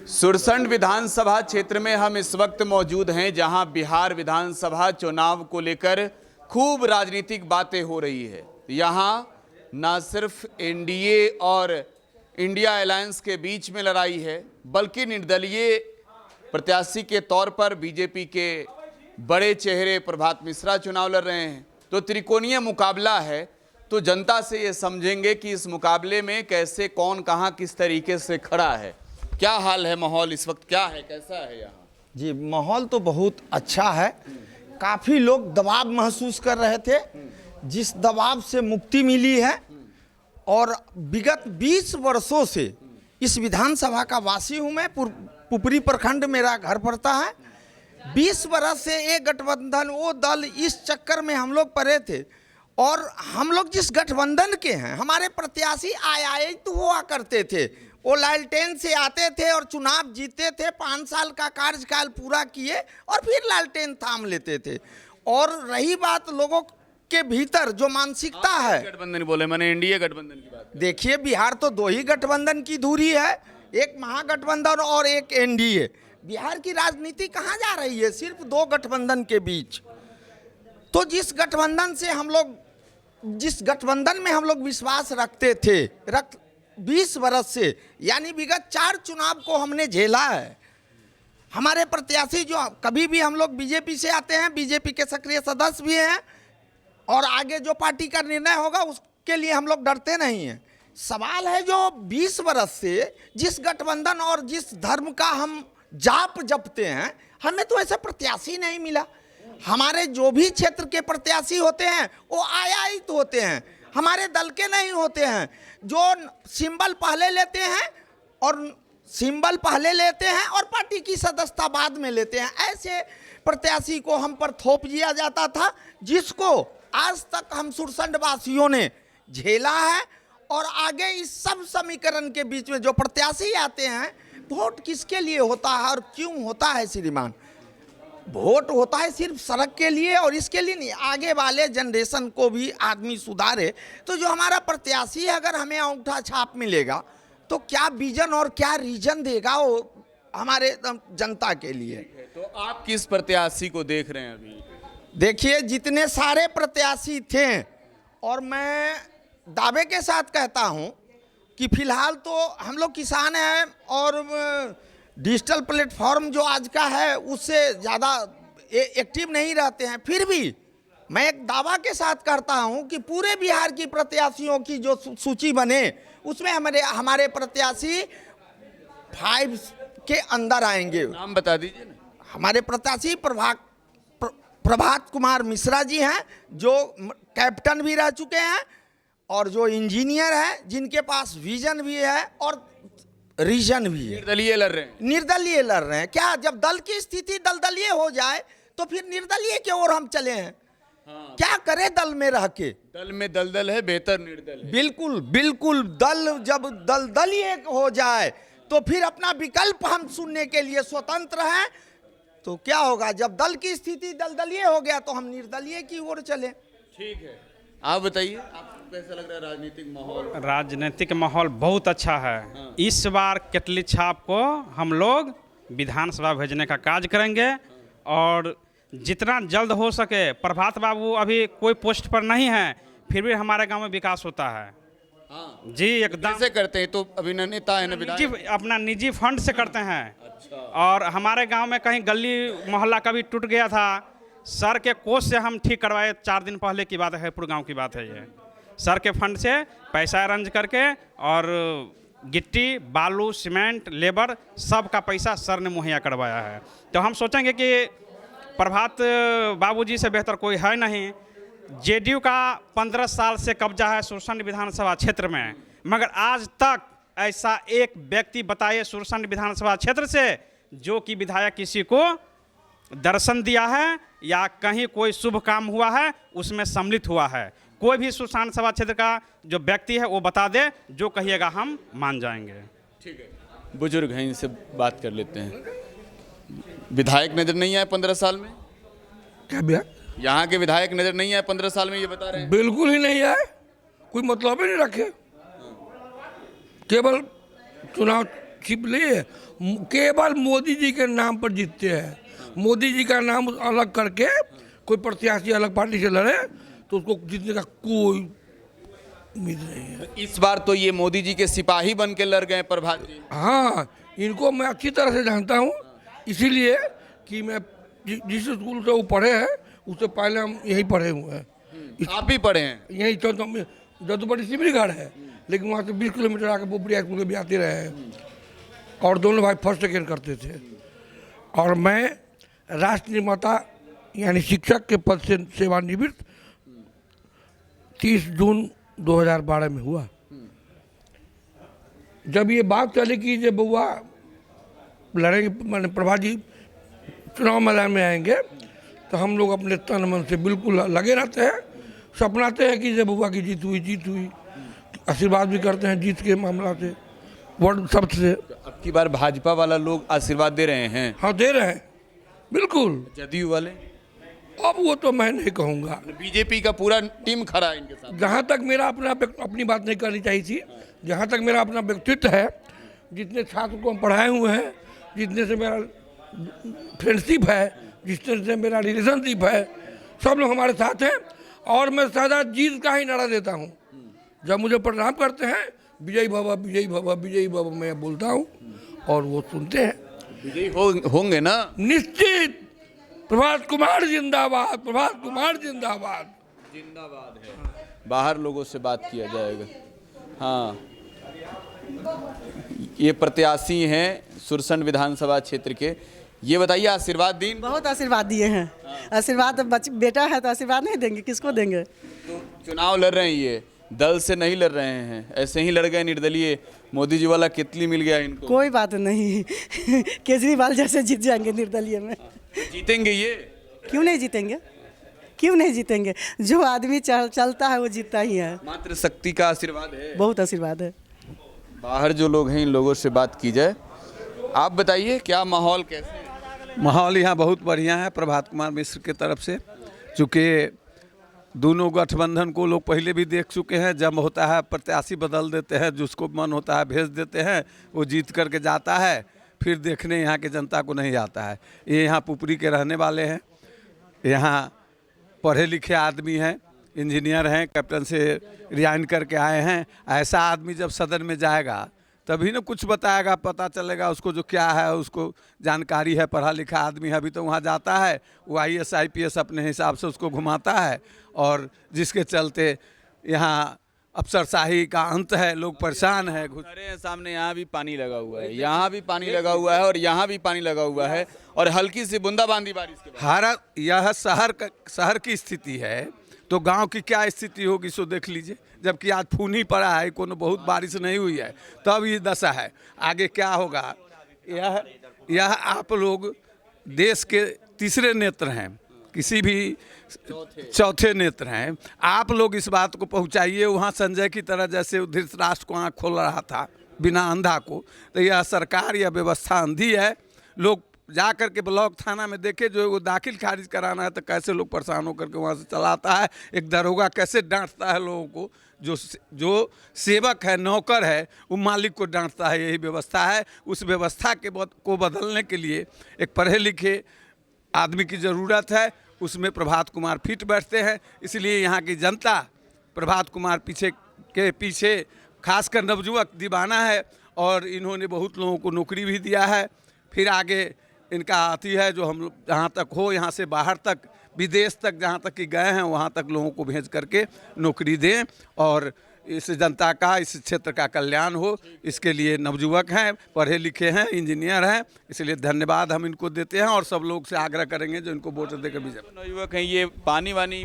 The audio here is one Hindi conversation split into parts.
सुरसंड विधानसभा क्षेत्र में हम इस वक्त मौजूद हैं, जहां बिहार विधानसभा चुनाव को लेकर खूब राजनीतिक बातें हो रही है। यहां न सिर्फ एनडीए और इंडिया अलायंस के बीच में लड़ाई है, बल्कि निर्दलीय प्रत्याशी के तौर पर बीजेपी के बड़े चेहरे प्रभात मिश्रा चुनाव लड़ रहे हैं। तो त्रिकोणीय मुकाबला है। तो जनता से ये समझेंगे कि इस मुकाबले में कैसे, कौन कहां किस तरीके से खड़ा है। क्या हाल है, माहौल इस वक्त क्या है, कैसा है यहाँ? जी, माहौल तो बहुत अच्छा है। काफ़ी लोग दबाव महसूस कर रहे थे, जिस दबाव से मुक्ति मिली है। और विगत 20 वर्षों से इस विधानसभा का वासी हूँ मैं। पुपरी प्रखंड मेरा घर पड़ता है। 20 वर्ष से ये गठबंधन, वो दल, इस चक्कर में हम लोग पड़े थे। और हम लोग जिस गठबंधन के हैं, हमारे प्रत्याशी आए तो हुआ करते थे। वो लालटेन से आते थे और चुनाव जीतते थे, 5 साल का कार्यकाल पूरा किए और फिर लालटेन थाम लेते थे। और रही बात लोगों के भीतर जो मानसिकता है, गठबंधन बोले, मैंने एनडीए गठबंधन की बात। देखिए, बिहार तो 2 ही गठबंधन की धुरी है, एक महागठबंधन और एक एनडीए। बिहार की राजनीति कहाँ जा रही है? सिर्फ 2 गठबंधन के बीच। तो जिस गठबंधन में हम लोग विश्वास रखते थे 20 वर्ष से, यानी विगत 4 चुनाव को हमने झेला है। हमारे प्रत्याशी जो कभी भी, हम लोग बीजेपी से आते हैं, बीजेपी के सक्रिय सदस्य भी हैं, और आगे जो पार्टी का निर्णय होगा उसके लिए हम लोग डरते नहीं हैं। सवाल है जो 20 वर्ष से जिस गठबंधन और जिस धर्म का हम जाप जपते हैं, हमें तो ऐसा प्रत्याशी नहीं मिला। हमारे जो भी क्षेत्र के प्रत्याशी होते हैं वो आयात होते हैं, हमारे दल के नहीं होते हैं। जो सिंबल पहले लेते हैं और पार्टी की सदस्यता बाद में लेते हैं, ऐसे प्रत्याशी को हम पर थोप दिया जाता था, जिसको आज तक हम सुरसंड वासियों ने झेला है। और आगे इस सब समीकरण के बीच में जो प्रत्याशी आते हैं, वोट किसके लिए होता है और क्यों होता है श्रीमान? वोट होता है सिर्फ सड़क के लिए और इसके लिए नहीं, आगे वाले जनरेशन को भी आदमी सुधारे। तो जो हमारा प्रत्याशी है, अगर हमें अंगूठा छाप मिलेगा तो क्या विजन और क्या रीजन देगा वो हमारे जनता के लिए। तो आप किस प्रत्याशी को देख रहे हैं अभी? देखिए, जितने सारे प्रत्याशी थे, और मैं दावे के साथ कहता हूं कि फिलहाल तो हम लोग किसान हैं और डिजिटल प्लेटफॉर्म जो आज का है उससे ज़्यादा एक्टिव नहीं रहते हैं। फिर भी मैं एक दावा के साथ करता हूं कि पूरे बिहार की प्रत्याशियों की जो सूची बने, उसमें हमारे प्रत्याशी 5 के अंदर आएंगे। नाम बता दीजिए ना। हमारे प्रत्याशी प्रभात कुमार मिश्रा जी हैं, जो कैप्टन भी रह चुके हैं और जो इंजीनियर हैं, जिनके पास विजन भी है और रीजन भी है। निर्दलीय लड़ रहे हैं। क्या जब दल की स्थिति दलदलीय हो जाए तो फिर निर्दलीय की ओर हम चले हैं? हाँ। क्या करे दल में रह के? दल में दलदल है, बेहतर निर्दल है। बिल्कुल। दल जब दलदलीय हो जाए तो फिर अपना विकल्प हम सुनने के लिए स्वतंत्र हैं। तो क्या होगा, जब दल की स्थिति दलदलीय हो गया तो हम निर्दलीय की ओर चले। ठीक है, आप बताइए, आपको कैसा लग रहा है राजनीतिक माहौल? राजनीतिक माहौल बहुत अच्छा है। हाँ। इस बार केतली छाप को हम लोग विधानसभा भेजने का कार्य करेंगे। हाँ। और जितना जल्द हो सके, प्रभात बाबू अभी कोई पोस्ट पर नहीं है, फिर भी हमारे गांव में विकास होता है। हाँ। जी, एकदम। कैसे करते हैं? तो अभी नेता है ना, अपना निजी फंड से करते हैं। अच्छा। और हमारे गांव में कहीं गली मोहल्ला का भी टूट गया था, सर के कोष से हम ठीक करवाए। 4 दिन पहले की बात है, पूरे गांव की बात है ये। सर के फंड से पैसा अरेंज करके, और गिट्टी, बालू, सीमेंट, लेबर, सब का पैसा सर ने मुहैया करवाया है। तो हम सोचेंगे कि प्रभात बाबूजी से बेहतर कोई है नहीं। जेडीयू का 15 साल से कब्जा है सुरसंड विधानसभा क्षेत्र में, मगर आज तक ऐसा एक व्यक्ति बताइए सुरसंड विधानसभा क्षेत्र से जो कि विधायक किसी को दर्शन दिया है या कहीं कोई शुभ काम हुआ है उसमें सम्मिलित हुआ है। कोई भी सुरसंड सभा क्षेत्र का जो व्यक्ति है वो बता दे, जो कहिएगा हम मान जाएंगे। ठीक है, बुजुर्ग हैं, इनसे बात कर लेते हैं। विधायक नजर नहीं आए 15 साल में? क्या भैया? यहाँ के विधायक नजर नहीं आए 15 साल में, ये बता रहे हैं? बिल्कुल ही नहीं आए, कोई मतलब ही नहीं रखे। केवल चुनाव छिप लिए, केवल मोदी जी के नाम पर जीतते हैं। मोदी जी का नाम अलग करके कोई प्रत्याशी अलग पार्टी से लड़े तो उसको जीतने का कोई उम्मीद नहीं है। इस बार तो ये मोदी जी के सिपाही बन के लड़ गए प्रभात जी। हाँ, इनको मैं अच्छी तरह से जानता हूँ, इसीलिए कि मैं जिस स्कूल से वो पढ़े हैं उससे पहले हम यहीं पढ़े हुए हैं। आप भी पढ़े हैं? यहीं तो जदुपटी सिमरीगढ़ है, लेकिन वहाँ से 20 किलोमीटर आके पोपड़िया स्कूल में भी आते रहे हैं और दोनों भाई फर्स्ट सेकेंड करते थे। और मैं राष्ट्र निर्माता यानी शिक्षक के पद से सेवानिवृत्त 30 जून 2012 में हुआ। जब ये बात चली कि जब बउआ लड़ेंगे, मैंने प्रभात जी चुनाव मैदान में आएंगे, तो हम लोग अपने तन मन से बिल्कुल लगे रहते हैं, सपनाते हैं कि जब बउआ की जीत हुई, आशीर्वाद भी करते हैं जीत के मामला से, वोट शब्द से। अब की बार भाजपा वाला लोग आशीर्वाद दे रहे हैं? हाँ, दे रहे हैं बिल्कुल। जदयू वाले? अब वो तो मैं नहीं कहूँगा, बीजेपी का पूरा टीम खड़ा है इनके साथ। जहाँ तक मेरा अपनी बात नहीं करनी चाहिए थी, जहाँ तक मेरा अपना व्यक्तित्व है, जितने छात्र को हम पढ़ाए हुए हैं, जितने से मेरा फ्रेंडशिप है, जितने से मेरा रिलेशनशिप है, सब लोग हमारे साथ हैं। और मैं सदा जीत का ही नारा देता हूँ। जब मुझे प्रणाम करते हैं, विजयी भव विजयी भव विजयी भव मैं बोलता हूँ और वो सुनते हैं। विजयी होंगे ना? निश्चित। प्रभात कुमार जिंदाबाद, प्रभात कुमार जिंदाबाद। जिंदाबाद है। बाहर लोगों से बात किया जाएगा। हाँ, ये प्रत्याशी हैं सुरसंड विधानसभा क्षेत्र के। ये बताइए, आशीर्वाद दिन? बहुत आशीर्वाद दिए हैं। आशीर्वाद बेटा है तो आशीर्वाद नहीं देंगे, किसको देंगे? तो चुनाव लड़ रहे हैं, ये दल से नहीं लड़ रहे हैं, ऐसे ही लड़ गए निर्दलीय। मोदी जी वाला कितली मिल गया इनको। कोई बात नहीं केजरीवाल जैसे जीत जाएंगे निर्दलीय में। जीतेंगे ये? क्यों नहीं जीतेंगे, क्यों नहीं जीतेंगे? जो आदमी चलता है वो जीतता ही है। मात्र शक्ति का आशीर्वाद है। बहुत आशीर्वाद है। बाहर जो लोग हैं, इन लोगों से बात की जाए। आप बताइए, क्या माहौल कैसे है? माहौल यहाँ बहुत बढ़िया है प्रभात कुमार मिश्र के तरफ से, चूँकि दोनों गठबंधन को लोग पहले भी देख चुके हैं। जब होता है प्रत्याशी बदल देते हैं, जिसको मन होता है भेज देते हैं, वो जीत करके जाता है, फिर देखने यहाँ के जनता को नहीं आता है। ये यहाँ पुपरी के रहने वाले हैं, यहाँ पढ़े लिखे आदमी हैं, इंजीनियर हैं, कैप्टन से रिजाइन करके आए हैं। ऐसा आदमी जब सदन में जाएगा तभी ना कुछ बताएगा, पता चलेगा उसको जो क्या है, उसको जानकारी है, पढ़ा लिखा आदमी है। अभी तो वहाँ जाता है, वो IAS IPS अपने हिसाब से उसको घुमाता है, और जिसके चलते यहाँ अफसरशाही का अंत है, लोग परेशान है। अरे सामने यहाँ भी पानी लगा हुआ है, यहाँ भी पानी लगा हुआ है, और यहाँ भी पानी लगा हुआ है, और हल्की सी बूंदाबांदी बारिश के बाद। यह शहर की स्थिति है, तो गांव की क्या स्थिति होगी सो देख लीजिए। जबकि आज फून ही पड़ा है, कोनो बहुत बारिश नहीं हुई है, तब ये दशा है। आगे क्या होगा, यह आप लोग देश के तीसरे नेत्र हैं, किसी भी चौथे नेत्र हैं। आप लोग इस बात को पहुंचाइए वहाँ संजय की तरह, जैसे धृतराष्ट्र को आँख खोल रहा था बिना अंधा को, तो यह सरकार या व्यवस्था अंधी है। लोग जा कर के ब्लॉक थाना में देखे, जो वो दाखिल खारिज कराना है तो कैसे लोग परेशान होकर के वहाँ से चलाता है। एक दरोगा कैसे डांटता है लोगों को, जो सेवक है, नौकर है, वो मालिक को डांटता है। यही व्यवस्था है। उस व्यवस्था को बदलने के लिए एक पढ़े लिखे आदमी की ज़रूरत है। उसमें प्रभात कुमार फिट बैठते हैं, इसलिए यहाँ की जनता प्रभात कुमार पीछे खासकर नवयुवक दीवाना है, और इन्होंने बहुत लोगों को नौकरी भी दिया है। फिर आगे इनका आती है जो हम जहाँ तक हो, यहाँ से बाहर तक, विदेश तक जहाँ तक कि गए हैं, वहाँ तक लोगों को भेज करके नौकरी दें, और इस जनता का, इस क्षेत्र का कल्याण हो। इसके लिए नवयुवक हैं, पढ़े लिखे हैं, इंजीनियर हैं, इसलिए धन्यवाद हम इनको देते हैं, और सब लोग से आग्रह करेंगे जो इनको वोट देकर बीजेपी। नवयुवक हैं, ये पानी वानी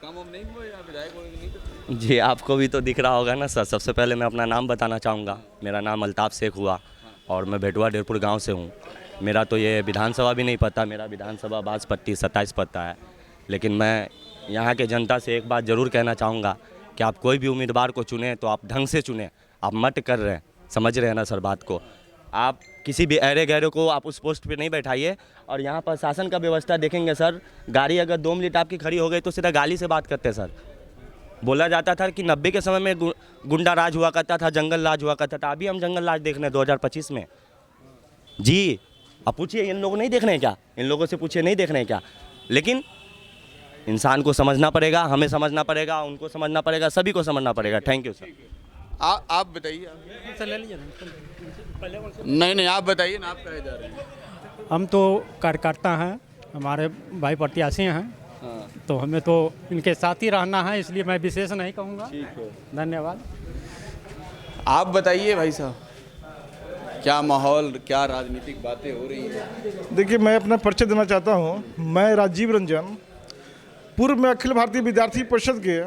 काम नहीं हुआ या विधायक? जी, आपको भी तो दिख रहा होगा ना सर। सबसे पहले मैं अपना नाम बताना चाहूँगा। मेरा नाम अल्ताफ़ शेख हुआ, और मैं भेटुआ डेरपुर गांव से हूँ। मेरा तो ये विधानसभा भी नहीं पता, मेरा विधानसभा बासपट्टी 27 पता है। लेकिन मैं यहाँ के जनता से एक बात ज़रूर कहना चाहूँगा कि आप कोई भी उम्मीदवार को चुनें तो आप ढंग से चुनें। आप मत कर रहे हैं, समझ रहे हैं ना सर बात को। आप किसी भी अरे गहरे को आप उस पोस्ट पे नहीं बैठाइए। और यहाँ पर शासन का व्यवस्था देखेंगे सर, गाड़ी अगर 2 मिनट आपकी खड़ी हो गई तो सीधा गाली से बात करते हैं सर। बोला जाता था कि 90 के समय में गुंडा राज हुआ करता था, जंगल राज हुआ करता था। अभी हम जंगल राज देख रहे हैं 2025 में। जी अब पूछिए, इन लोगों नहीं देख रहे हैं क्या? इन लोगों से पूछिए, नहीं देख रहे हैं क्या? लेकिन इंसान को समझना पड़ेगा, हमें समझना पड़ेगा, उनको समझना पड़ेगा, सभी को समझना पड़ेगा। Thank you sir. आप बताइए। नहीं, आप बताइए ना, आप कहे जा रहे हैं? हम तो कार्यकर्ता हैं, हमारे भाई प्रत्याशी हैं, तो हमें तो इनके साथ ही रहना है, इसलिए मैं विशेष नहीं कहूँगा। धन्यवाद। आप बताइए भाई साहब, क्या माहौल, क्या राजनीतिक बातें हो रही हैं? देखिए, मैं अपना परिचय देना चाहता हूं। मैं राजीव रंजन, पूर्व में अखिल भारतीय विद्यार्थी परिषद के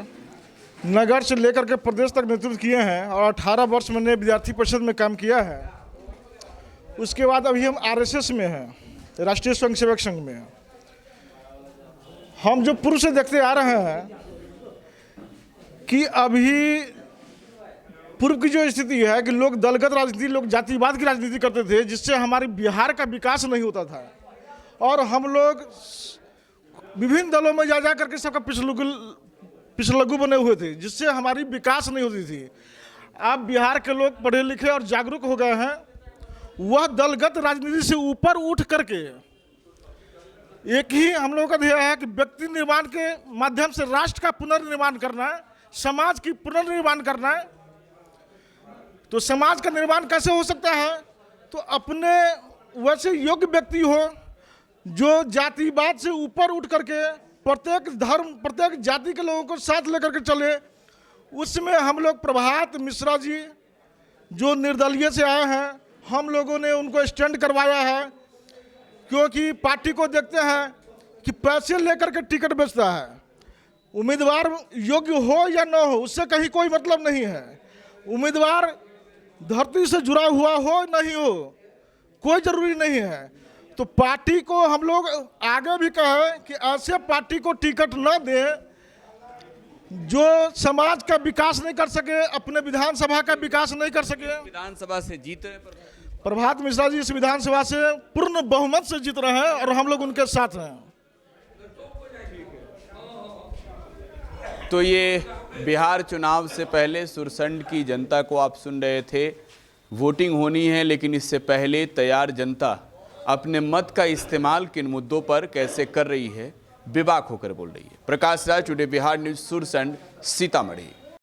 नगर से लेकर के प्रदेश तक नेतृत्व किए हैं और 18 वर्ष मैंने विद्यार्थी परिषद में काम किया है। उसके बाद अभी हम आरएसएस में हैं, राष्ट्रीय स्वयंसेवक संघ में। हम जो पूर्व से देखते आ रहे हैं कि अभी पूर्व की जो स्थिति है कि लोग दलगत राजनीति, लोग जातिवाद की राजनीति करते थे, जिससे हमारे बिहार का विकास नहीं होता था और हम लोग विभिन्न दलों में जा करके सबका पिछलग्गू बने हुए थे, जिससे हमारी विकास नहीं होती थी। अब बिहार के लोग पढ़े लिखे और जागरूक हो गए हैं। वह दलगत राजनीति से ऊपर उठ करके एक ही हम लोगों का ध्येय है कि व्यक्ति निर्माण के माध्यम से राष्ट्र का पुनर्निर्माण करना है, समाज की पुनर्निर्माण करना है। तो समाज का निर्माण कैसे हो सकता है? तो अपने वैसे योग्य व्यक्ति हो जो जातिवाद से ऊपर उठ करके प्रत्येक धर्म, प्रत्येक जाति के लोगों को साथ लेकर के चले। उसमें हम लोग प्रभात मिश्रा जी जो निर्दलीय से आए हैं, हम लोगों ने उनको स्टैंड करवाया है, क्योंकि पार्टी को देखते हैं कि पैसे लेकर के टिकट बेचता है। उम्मीदवार योग्य हो या न हो, उससे कहीं कोई मतलब नहीं है। उम्मीदवार धरती से जुड़ा हुआ हो नहीं हो, कोई जरूरी नहीं है। तो पार्टी को हम लोग आगे भी कहें कि ऐसे पार्टी को टिकट न दें जो समाज का विकास नहीं कर सके, अपने विधानसभा का विकास नहीं कर सके। विधानसभा से जीत रहे प्रभात मिश्रा जी इस विधानसभा से पूर्ण बहुमत से जीत रहे हैं और हम लोग उनके साथ हैं। तो ये बिहार चुनाव से पहले सुरसंड की जनता को आप सुन रहे थे। वोटिंग होनी है, लेकिन इससे पहले तैयार जनता अपने मत का इस्तेमाल किन मुद्दों पर कैसे कर रही है, बेबाक होकर बोल रही है। Prakash Raj, today Bihar news, Sursand, Sitamarhi.